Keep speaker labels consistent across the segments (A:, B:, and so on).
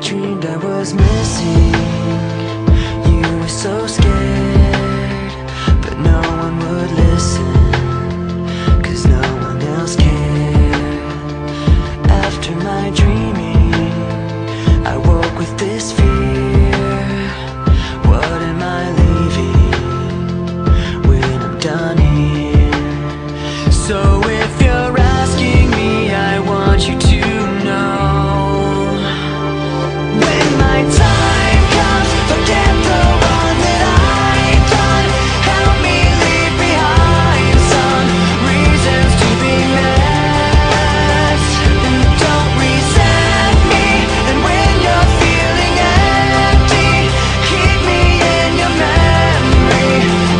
A: dreamed I was missing. You were so scared, but no one would listen, 'cause no one else cared. After my dreaming, I woke with this fear. What am I leaving when I'm done here? So if you're asking me, I want you to know, when my time comes, forget the one that I've done. Help me leave behind some reasons to be met. And don't resent me, and when you're feeling empty, keep me in your memory.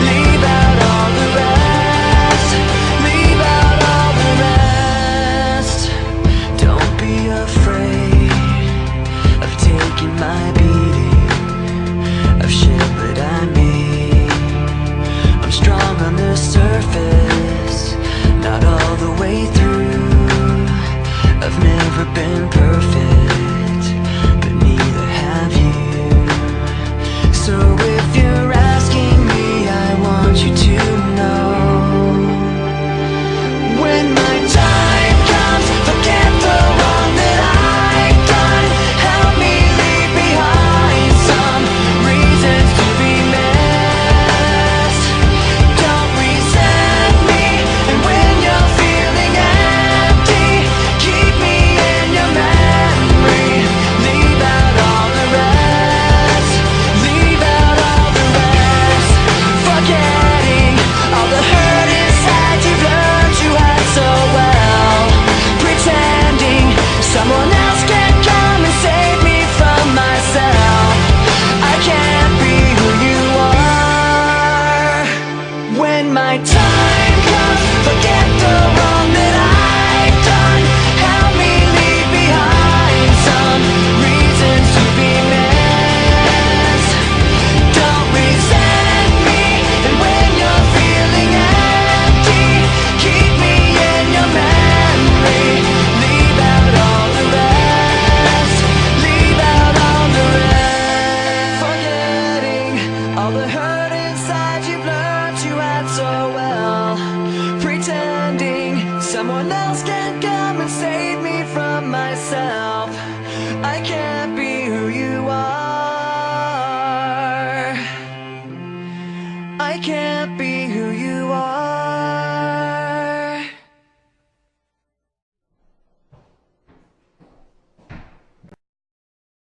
A: Leave out all the rest. Leave out all the rest. Don't be afraid of taking my beating, of shit that I made. I'm strong on the surface, not all the way through. I've never been perfect, but neither have you. So if you're asking me, I want you to know, when my time comes, forget the wrong that I've done. Help me leave behind some reasons to be met. Don't resent me, and when you're feeling empty, keep me in your memory. Leave out all the rest. Leave out all the rest. Forgetting all the hurt inside you've learned you had so well. Pretending someone else can come and save me from myself. I can't be who you are. When my time comes, forget the wrong that I've done. Help me leave behind some reasons to be met. Don't resent me, and when you're feeling empty, keep me in your memory. Leave out all the rest. Leave out all the rest. Forgetting all the hurt inside you've learned you had so well. Pretending someone else can come and save me from myself. I can't